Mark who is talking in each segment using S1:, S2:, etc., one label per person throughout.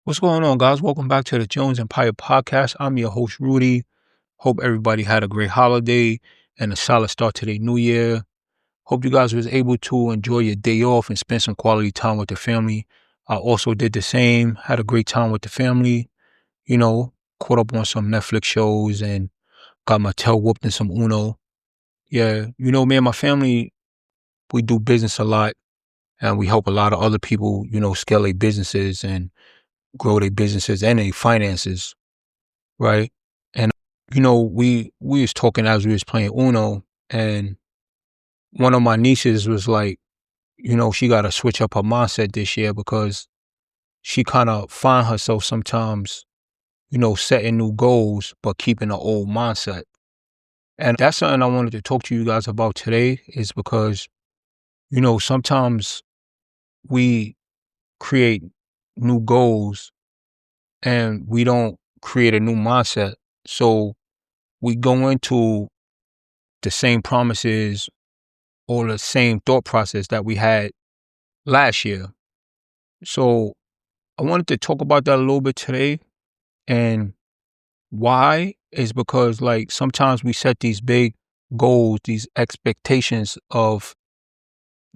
S1: What's going on, guys? Welcome back to the Jones Empire podcast. I'm your host, Rudy. Hope everybody had a great holiday and a solid start to the new year. Hope you guys was able to enjoy your day off and spend some quality time with the family. I also did the same, had a great time with the family, caught up on some Netflix shows and got my tail whooped in some Uno. Yeah, me and my family, we do business a lot and we help a lot of other people, scale their businesses and grow their businesses and their finances. Right. And, we was talking as we was playing Uno, and one of my nieces was like, she got to switch up her mindset this year because she kind of find herself sometimes, setting new goals, but keeping the old mindset. And that's something I wanted to talk to you guys about today is because, sometimes we create new goals and we don't create a new mindset. So we go into the same promises or the same thought process that we had last year. So I wanted to talk about that a little bit today. And why is because like sometimes we set these big goals, these expectations of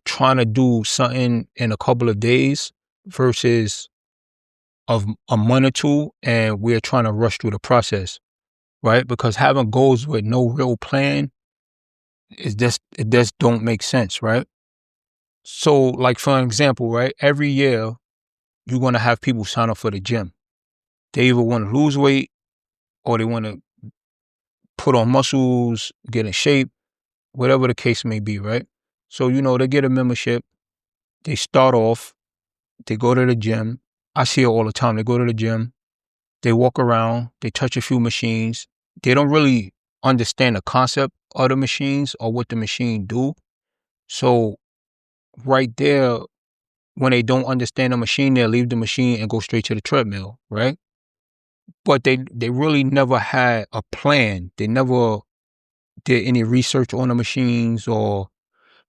S1: trying to do something in a couple of days versus of a month or two, and we're trying to rush through the process, right? Because having goals with no real plan it just don't make sense, right? So, like for an example, right? Every year you're gonna have people sign up for the gym. They either want to lose weight or they want to put on muscles, get in shape, whatever the case may be, right? So, they get a membership. They start off. They go to the gym. I see it all the time. They go to the gym. They walk around. They touch a few machines. They don't really understand the concept of the machines or what the machine do. So, right there, when they don't understand the machine, they'll leave the machine and go straight to the treadmill, right? But they really never had a plan. They never did any research on the machines, or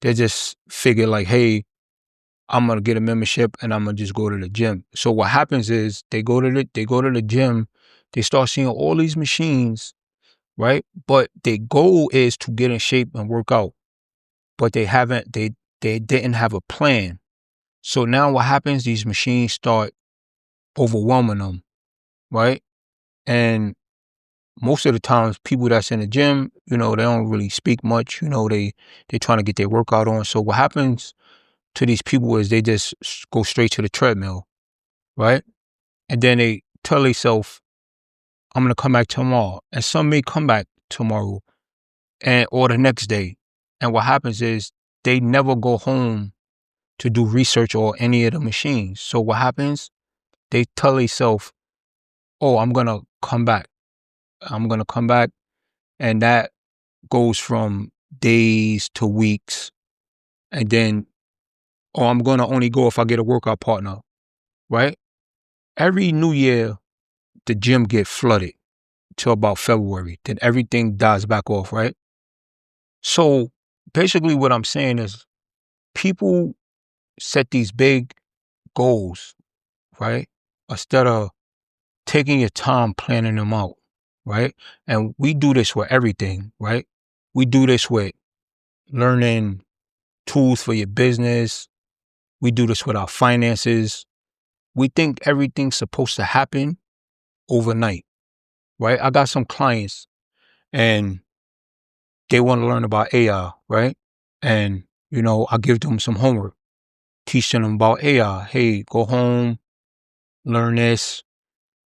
S1: they just figured like, hey, I'm gonna get a membership and I'm gonna just go to the gym. So what happens is they go to the gym, they start seeing all these machines, right? But their goal is to get in shape and work out. But they didn't have a plan. So now what happens, these machines start overwhelming them, right? And most of the times people that's in the gym, they don't really speak much, they're trying to get their workout on. So what happens to these people is they just go straight to the treadmill, right? And then they tell themselves, I'm going to come back tomorrow. And some may come back tomorrow or the next day. And what happens is they never go home to do research or any of the machines. So what happens? They tell themselves, oh, I'm going to come back. I'm going to come back. And that goes from days to weeks. And then, oh, I'm going to only go if I get a workout partner, right? Every new year, the gym get flooded till about February. Then everything dies back off, right? So basically what I'm saying is people set these big goals, right? Instead of taking your time planning them out, right? And we do this with everything, right? We do this with learning tools for your business. We do this with our finances. We think everything's supposed to happen overnight, right? I got some clients and they want to learn about AI, right? And, I give them some homework, teaching them about AI. Hey, go home, learn this,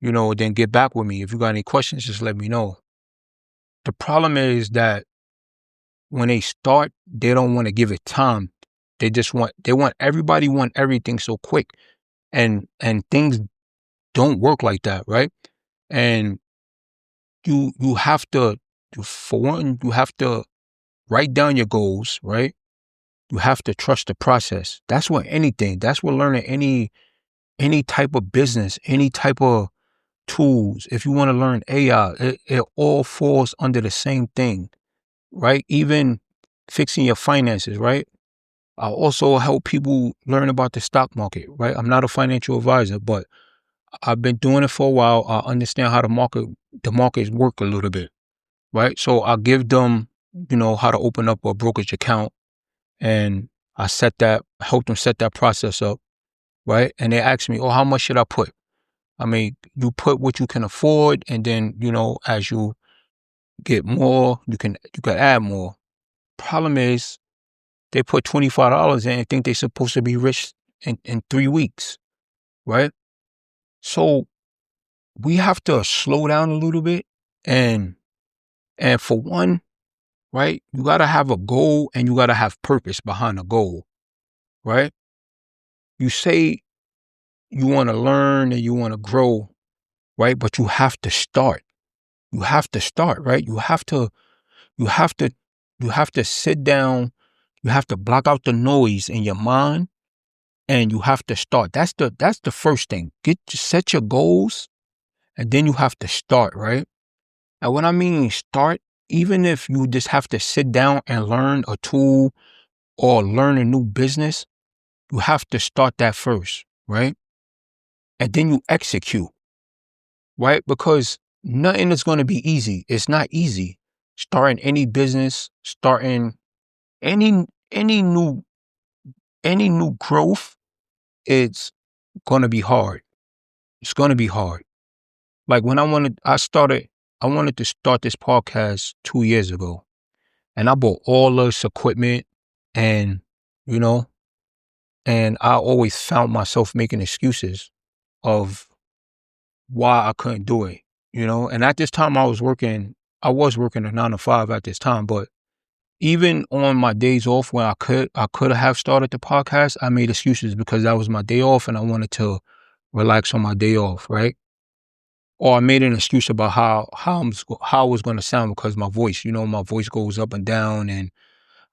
S1: then get back with me. If you got any questions, just let me know. The problem is that when they start, they don't want to give it time. Everybody want everything so quick. And things don't work like that, right? And you have to, for one, you have to write down your goals, right? You have to trust the process. That's what learning any type of business, any type of tools. If you want to learn AI, it all falls under the same thing, right? Even fixing your finances, right? I also help people learn about the stock market, right? I'm not a financial advisor, but I've been doing it for a while. I understand how the markets work a little bit, right? So I give them, how to open up a brokerage account, and help them set that process up, right? And they ask me, oh, how much should I put? I mean, you put what you can afford, and then, as you get more, you can add more. Problem is, they put $25 in and think they're supposed to be rich in 3 weeks, right? So we have to slow down a little bit, and for one, right, you gotta have a goal and you gotta have purpose behind the goal, right? You say you want to learn and you want to grow, right? But you have to start. You have to start, right? You have to, you have to sit down. You have to block out the noise in your mind, and you have to start. That's the first thing. Set your goals, and then you have to start, right? And when I mean start, even if you just have to sit down and learn a tool or learn a new business, you have to start that first, right? And then you execute, right? Because nothing is going to be easy. It's not easy. Starting any business, starting any any new any new growth, it's going to be hard. It's going to be hard. Like when I wanted to start this podcast 2 years ago, and I bought all this equipment, and you know, and I always found myself making excuses of why I couldn't do it, and at this time I was working a 9 to 5 at this time, but even on my days off when I could have started the podcast, I made excuses because that was my day off and I wanted to relax on my day off, right? Or I made an excuse about how I was going to sound because my voice, my voice goes up and down, and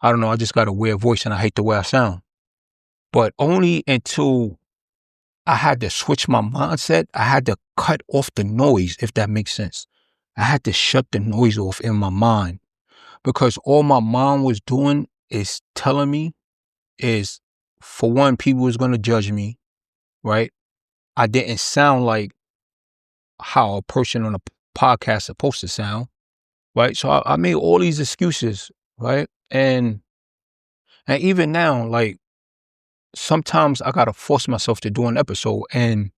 S1: I don't know, I just got a weird voice and I hate the way I sound. But only until I had to switch my mindset, I had to cut off the noise, if that makes sense. I had to shut the noise off in my mind, because all my mind was doing is telling me is, for one, people was going to judge me, right? I didn't sound like how a person on a podcast supposed to sound, right? So I made all these excuses, right? And even now, like, sometimes I gotta force myself to do an episode, and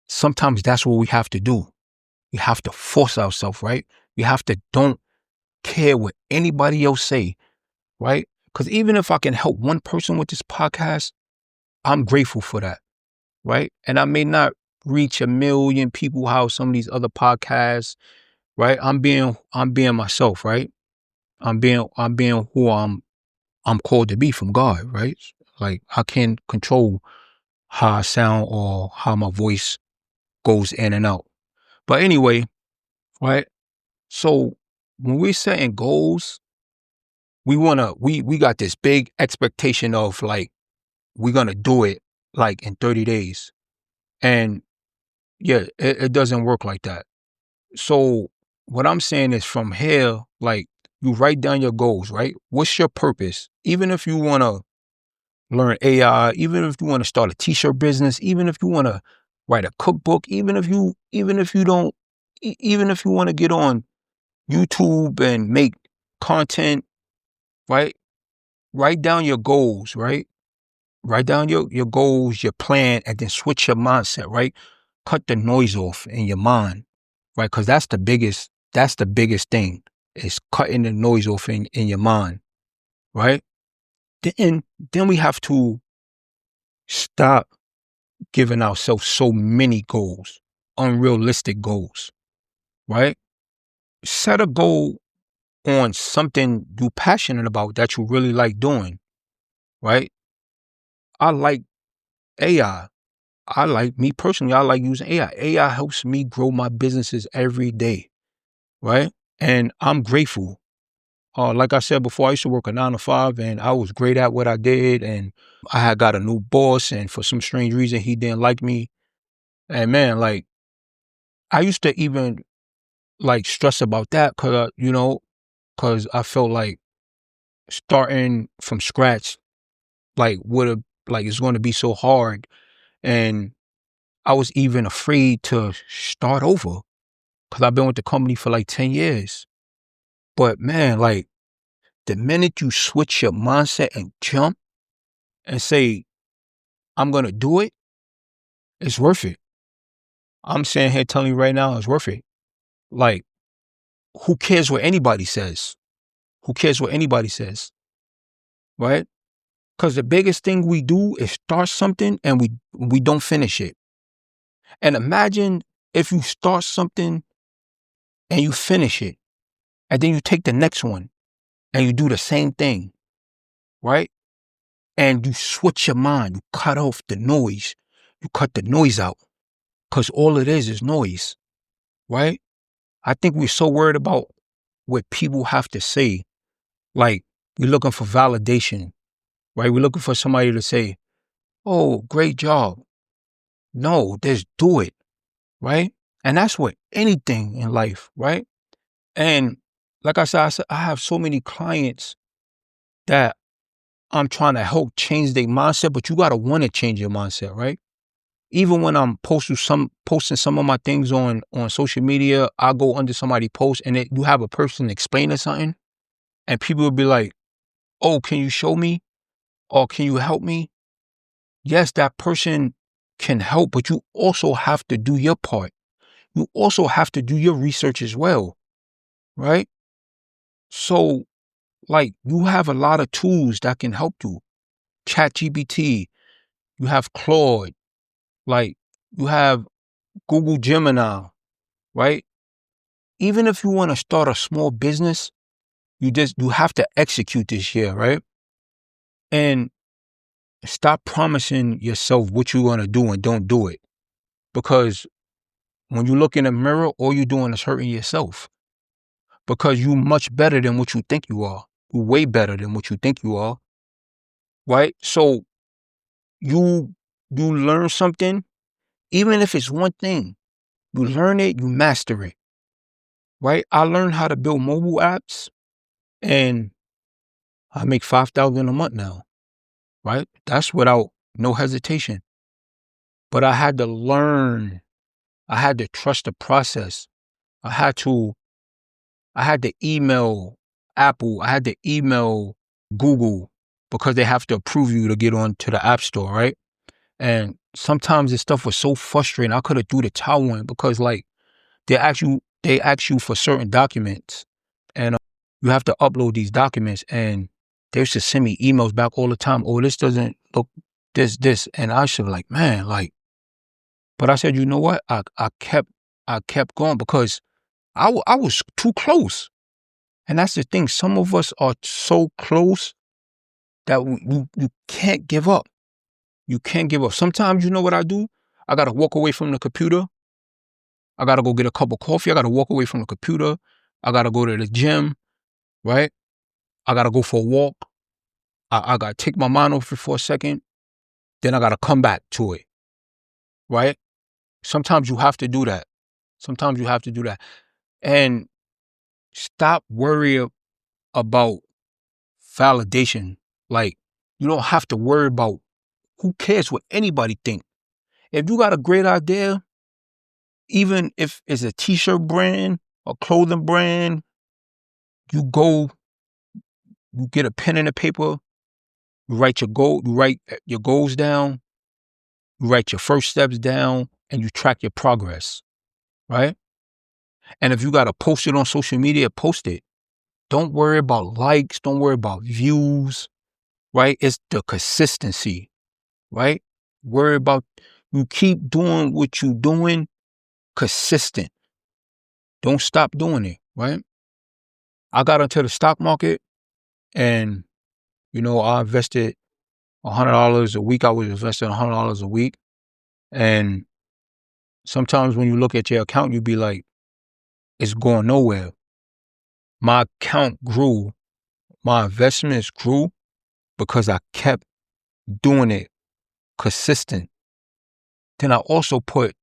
S1: sometimes that's what we have to do. We have to force ourselves, right? We have to don't care what anybody else say, right? Because even if I can help one person with this podcast, I'm grateful for that, right? And I may not reach 1 million people how some of these other podcasts, right? I'm being myself, right? I'm being who I'm called to be from God, right? Like, I can't control how I sound or how my voice goes in and out. But anyway, right? So when we're setting goals, we got this big expectation of, like, we're gonna do it like in 30 days. And yeah, it doesn't work like that. So what I'm saying is, from here, like, you write down your goals, right? What's your purpose? Even if you wanna learn AI, even if you want to start a t-shirt business, even if you want to write a cookbook, even if you want to get on YouTube and make content, right? Write down your goals, right? Write down your goals, your plan, and then switch your mindset, right? Cut the noise off in your mind, right? Because that's the biggest thing, is cutting the noise off in your mind, right? Then then we have to stop giving ourselves so many goals, unrealistic goals, right? Set a goal on something you're passionate about that you really like doing, right? I like AI. Me personally, I like using AI. AI helps me grow my businesses every day, right? And I'm grateful. Like I said before, I used to work a 9 to 5 and I was great at what I did. And I had got a new boss, and for some strange reason, he didn't like me. And man, like, I used to even like stress about that, cause I felt like starting from scratch, like, would have, like, it's going to be so hard. And I was even afraid to start over because I've been with the company for like 10 years. But man, like the minute you switch your mindset and jump and say, I'm going to do it, it's worth it. I'm saying here telling you right now, it's worth it. Like, who cares what anybody says? Who cares what anybody says? Right? Because the biggest thing we do is start something and we don't finish it. And imagine if you start something and you finish it, and then you take the next one and you do the same thing, right? And you switch your mind, you cut off the noise, you cut the noise out, because all it is noise, right? I think we're so worried about what people have to say. Like, we're looking for validation, right? We're looking for somebody to say, oh, great job. No, just do it, right? And that's with anything in life, right? And like I said, I have so many clients that I'm trying to help change their mindset, but you got to want to change your mindset, right? Even when I'm posting some of my things on social media, I go under somebody's post and you have a person explaining something and people will be like, oh, can you show me? Or can you help me? Yes, that person can help, but you also have to do your part. You also have to do your research as well, right? So, like, you have a lot of tools that can help you. ChatGPT, you have Claude, like, you have Google Gemini, right? Even if you want to start a small business, you have to execute this year, right? And stop promising yourself what you're going to do and don't do it. Because when you look in the mirror, all you're doing is hurting yourself. Because you're much better than what you think you are. You're way better than what you think you are, right? So you learn something, even if it's one thing, you learn it, you master it, right? I learned how to build mobile apps and I make $5,000 a month now, right? That's without no hesitation. But I had to learn. I had to trust the process. I had to email Apple. I had to email Google because they have to approve you to get on to the App Store, right? And sometimes this stuff was so frustrating. I could have threw the towel in because like they ask you for certain documents and you have to upload these documents and they used to send me emails back all the time. Oh, this doesn't look this. And I should be like, man, like, but I said, you know what? I kept going because I was too close. And that's the thing. Some of us are so close that you can't give up. You can't give up. Sometimes you know what I do? I got to walk away from the computer. I got to go get a cup of coffee. I got to walk away from the computer. I got to go to the gym, right? I got to go for a walk. I got to take my mind off it for a second. Then I got to come back to it, right? Sometimes you have to do that. Sometimes you have to do that. And stop worrying about validation. Like, you don't have to worry about who cares what anybody think. If you got a great idea, even if it's a t-shirt brand, a clothing brand, you go, you get a pen and a paper, you write your goals down, you write your first steps down, and you track your progress, right? And if you got to post it on social media, post it. Don't worry about likes, don't worry about views, right? It's the consistency, right? Worry about, you keep doing what you're doing consistent. Don't stop doing it, right? I got into the stock market and, I invested $100 a week. I was investing $100 a week. And sometimes when you look at your account, you be like, it's going nowhere. My account grew. My investments grew because I kept doing it consistent. Then I also put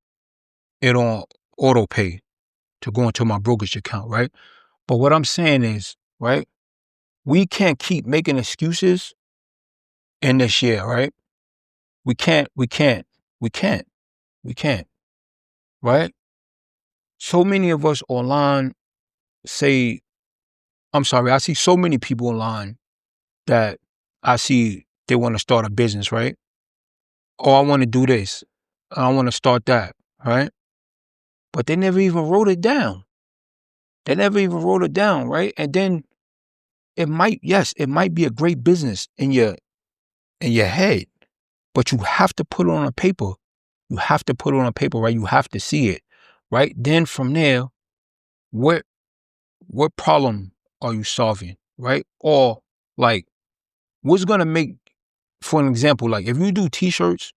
S1: it on auto pay to go into my brokerage account, right? But what I'm saying is, right, we can't keep making excuses in this year, right? We can't. We can't, right? So many of us online I see so many people online that I see they want to start a business, right? Oh, I want to do this. I want to start that, right? But they never even wrote it down. They never even wrote it down, right? And then it might be a great business in your head, but you have to put it on a paper. You have to put it on a paper, right? You have to see it, right? Then from there, what what problem are you solving, right? Or like, what's gonna make, for an example, like if you do t-shirts,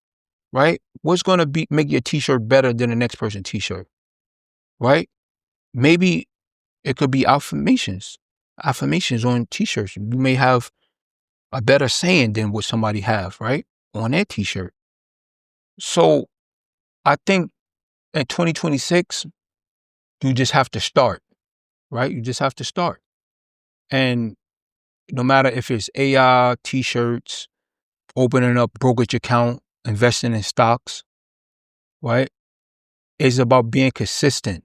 S1: right? What's gonna make your t-shirt better than the next person's t-shirt, right? Maybe it could be affirmations on t-shirts. You may have a better saying than what somebody have, right? On their t-shirt. So I think in 2026, you just have to start, right? You just have to start. And no matter if it's AI, t-shirts, opening up brokerage account, investing in stocks, right? It's about being consistent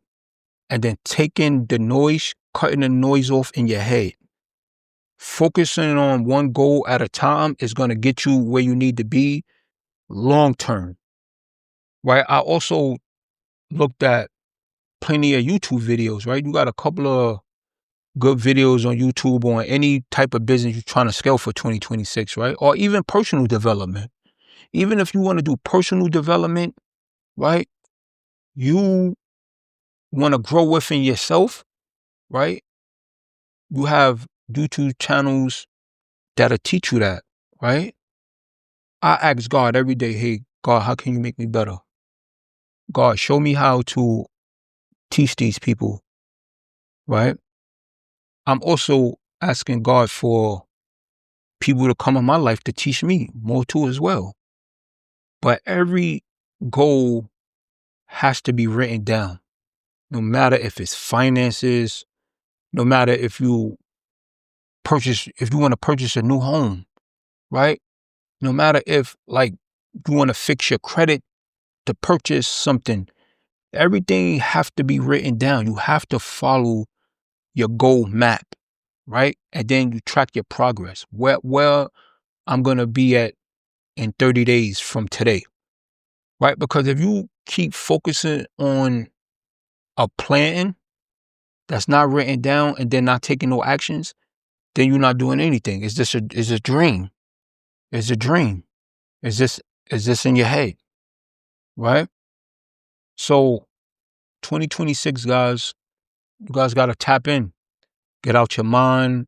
S1: and then taking the noise, cutting the noise off in your head. Focusing on one goal at a time is going to get you where you need to be long term, right? I also looked at plenty of YouTube videos, right? You got a couple of good videos on YouTube on any type of business you're trying to scale for 2026, right? Or even personal development. Even if you want to do personal development, right? You want to grow within yourself, right? You have YouTube channels that'll teach you that, right? I ask God every day, hey, God, how can you make me better? God, show me how to teach these people, right? I'm also asking God for people to come in my life to teach me more too as well. But every goal has to be written down, no matter if it's finances, no matter if you want to purchase a new home, right? No matter if like you want to fix your credit to purchase something, everything have to be written down. You have to follow your goal map, right? And then you track your progress. Where I'm going to be at in 30 days from today, right? Because if you keep focusing on a plan that's not written down and then not taking no actions, then you're not doing anything. It's a dream. It's a dream. It's just in your head, right? So 2026, guys, you guys got to tap in, get out your mind.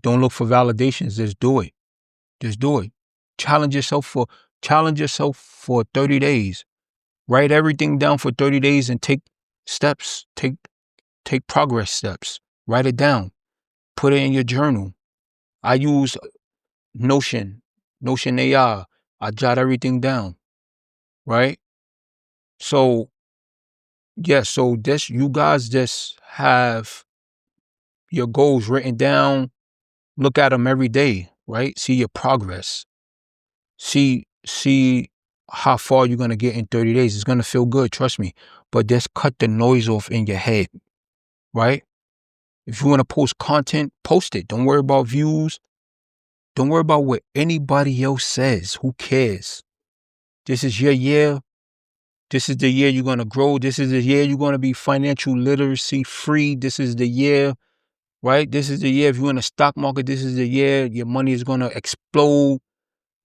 S1: Don't look for validations. Just do it. Just do it. Challenge yourself for 30 days. Write everything down for 30 days and take steps. Take progress steps. Write it down. Put it in your journal. I use Notion AI. I jot everything down. Right? So, yeah, so you guys just have your goals written down. Look at them every day, right? See your progress. See how far you're going to get in 30 days. It's going to feel good, trust me. But just cut the noise off in your head, right? If you want to post content, post it. Don't worry about views. Don't worry about what anybody else says. Who cares? This is your year. This is the year you're going to grow. This is the year you're going to be financial literacy free. This is the year, right? This is the year if you're in the stock market, this is the year your money is going to explode,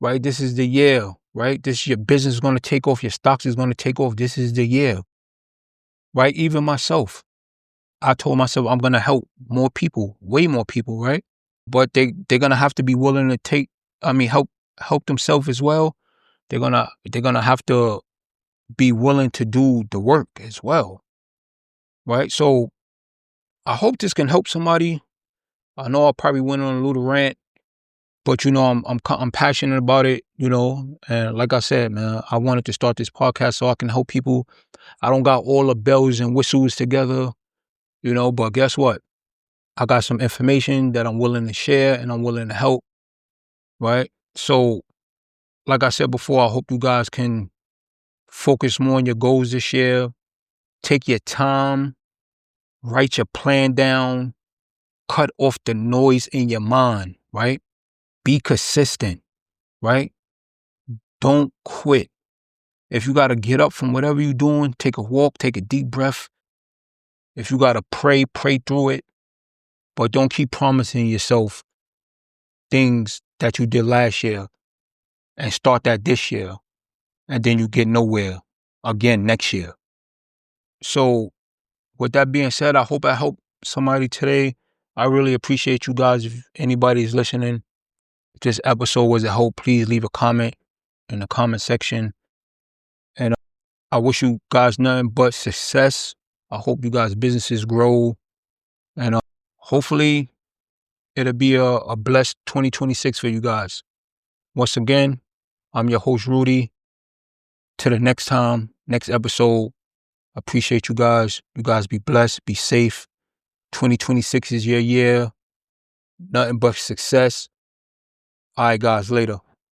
S1: right? This is the year, right? This your business is going to take off. Your stocks is going to take off. This is the year, right? Even myself, I told myself I'm going to help more people, way more people, right? But they're going to have to be willing to help themselves as well. They're going to have to be willing to do the work as well, right? So I hope this can help somebody. I know I probably went on a little rant, but I'm passionate about it, and like I said, man, I wanted to start this podcast so I can help people. I don't got all the bells and whistles together, but guess what? I got some information that I'm willing to share and I'm willing to help, right? So, like I said before, I hope you guys can Focus more on your goals this year. Take your time. Write your plan down. Cut off the noise in your mind, right? Be consistent, right? Don't quit. If you got to get up from whatever you're doing, take a walk, take a deep breath. If you got to pray, pray through it. But don't keep promising yourself things that you did last year and start that this year. And then you get nowhere again next year. So with that being said, I hope I helped somebody today. I really appreciate you guys. If anybody's listening, if this episode was a help, please leave a comment in the comment section. And I wish you guys nothing but success. I hope you guys' businesses grow. And hopefully it'll be a blessed 2026 for you guys. Once again, I'm your host, Rudy. Till the next time, next episode. Appreciate you guys. You guys be blessed, be safe. 2026 is your year. Nothing but success. All right, guys, later.